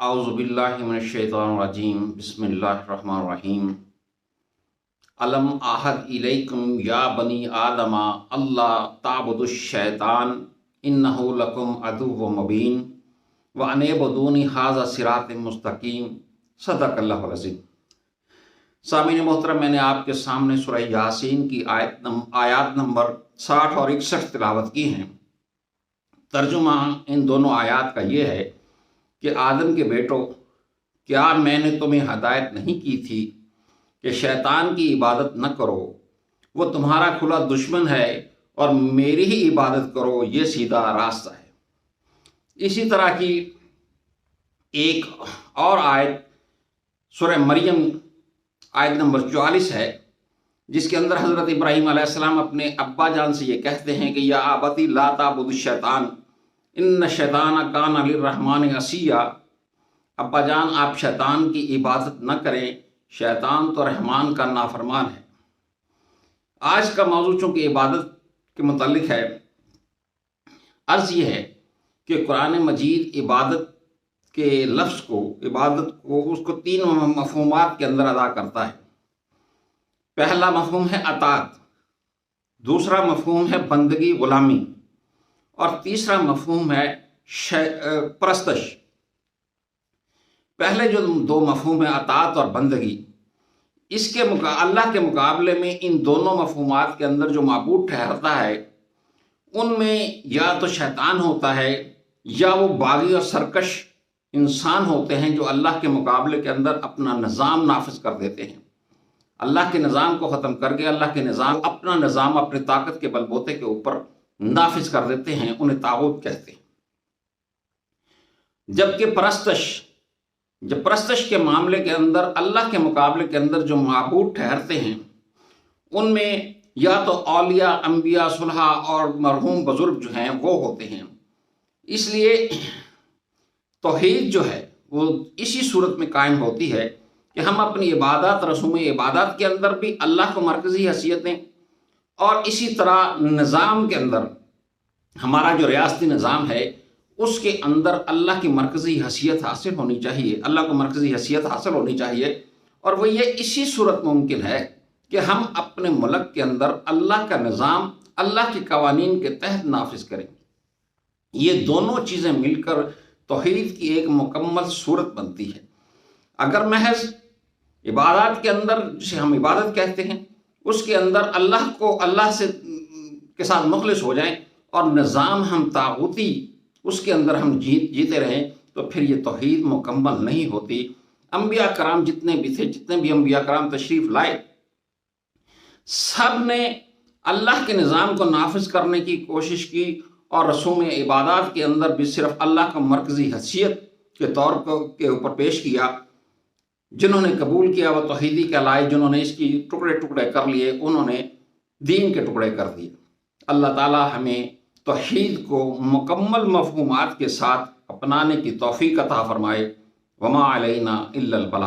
اعوذ باللہ من الشیطان الرجیم بسم اللہ الرحمن الرحیم علم احد الیکم یا بنی آدم اللہ تعبدوا الشیطان انہ لکم عدو مبین وان اعبدونی ھذا صراط مستقیم صدق اللہ العظیم۔ سامعین محترم، میں نے آپ کے سامنے سورہ یاسین کی آیات نمبر 60 اور 61 تلاوت کی ہیں۔ ترجمہ ان دونوں آیات کا یہ ہے کہ آدم کے بیٹو، کیا میں نے تمہیں ہدایت نہیں کی تھی کہ شیطان کی عبادت نہ کرو؟ وہ تمہارا کھلا دشمن ہے اور میری ہی عبادت کرو، یہ سیدھا راستہ ہے۔ اسی طرح کی ایک اور آیت سورہ مریم آیت نمبر 44 ہے، جس کے اندر حضرت ابراہیم علیہ السلام اپنے ابا جان سے یہ کہتے ہیں کہ یا آبتی لا تعبد الشیطان ان شیطان کان للرحمن عصیا۔ ابا جان، آپ شیطان کی عبادت نہ کریں، شیطان تو رحمان کا نافرمان ہے۔ آج کا موضوع چونکہ عبادت کے متعلق ہے، عرض یہ ہے کہ قرآن مجید عبادت کے لفظ کو، عبادت کو، اس کو 3 مفہومات کے اندر ادا کرتا ہے۔ پہلا مفہوم ہے اطاعت، دوسرا مفہوم ہے بندگی غلامی، اور تیسرا مفہوم ہے پرستش۔ پہلے جو 2 مفہوم ہیں اطاعت اور بندگی، اس کے اللہ کے مقابلے میں ان دونوں مفہومات کے اندر جو معبود ٹھہرتا ہے، ان میں یا تو شیطان ہوتا ہے یا وہ باغی اور سرکش انسان ہوتے ہیں جو اللہ کے مقابلے کے اندر اپنا نظام نافذ کر دیتے ہیں۔ اللہ کے نظام کو ختم کر کے اللہ کے نظام، اپنا نظام اپنی طاقت کے بلبوتے کے اوپر نافذ کر دیتے ہیں، انہیں طاغوت کہتے ہیں۔ جبکہ پرستش کے معاملے کے اندر اللہ کے مقابلے کے اندر جو معبود ٹھہرتے ہیں، ان میں یا تو اولیاء، انبیاء، صلحاء اور مرحوم بزرگ جو ہیں وہ ہوتے ہیں۔ اس لیے توحید جو ہے وہ اسی صورت میں قائم ہوتی ہے کہ ہم اپنی عبادات، رسوم عبادات کے اندر بھی اللہ کو مرکزی حیثیت دیں، اور اسی طرح نظام کے اندر، ہمارا جو ریاستی نظام ہے اس کے اندر اللہ کی مرکزی حیثیت حاصل ہونی چاہیے، اللہ کو مرکزی حیثیت حاصل ہونی چاہیے۔ اور وہ یہ اسی صورت ممکن ہے کہ ہم اپنے ملک کے اندر اللہ کا نظام اللہ کے قوانین کے تحت نافذ کریں۔ یہ دونوں چیزیں مل کر توحید کی ایک مکمل صورت بنتی ہے۔ اگر محض عبادات کے اندر، جسے ہم عبادت کہتے ہیں، اس کے اندر اللہ کے ساتھ مخلص ہو جائیں اور نظام ہم طاغوتی اس کے اندر ہم جیتے رہیں، تو پھر یہ توحید مکمل نہیں ہوتی۔ انبیاء کرام جتنے بھی تھے، جتنے بھی انبیاء کرام تشریف لائے، سب نے اللہ کے نظام کو نافذ کرنے کی کوشش کی، اور رسوم عبادات کے اندر بھی صرف اللہ کو مرکزی حیثیت کے طور کے اوپر پیش کیا۔ جنہوں نے قبول کیا وہ توحیدی کہلائے، جنہوں نے اس کی ٹکڑے ٹکڑے کر لیے، انہوں نے دین کے ٹکڑے کر دیے۔ اللہ تعالی ہمیں توحید کو مکمل مفہومات کے ساتھ اپنانے کی توفیق عطا فرمائے۔ وما علینا الا البلاغ۔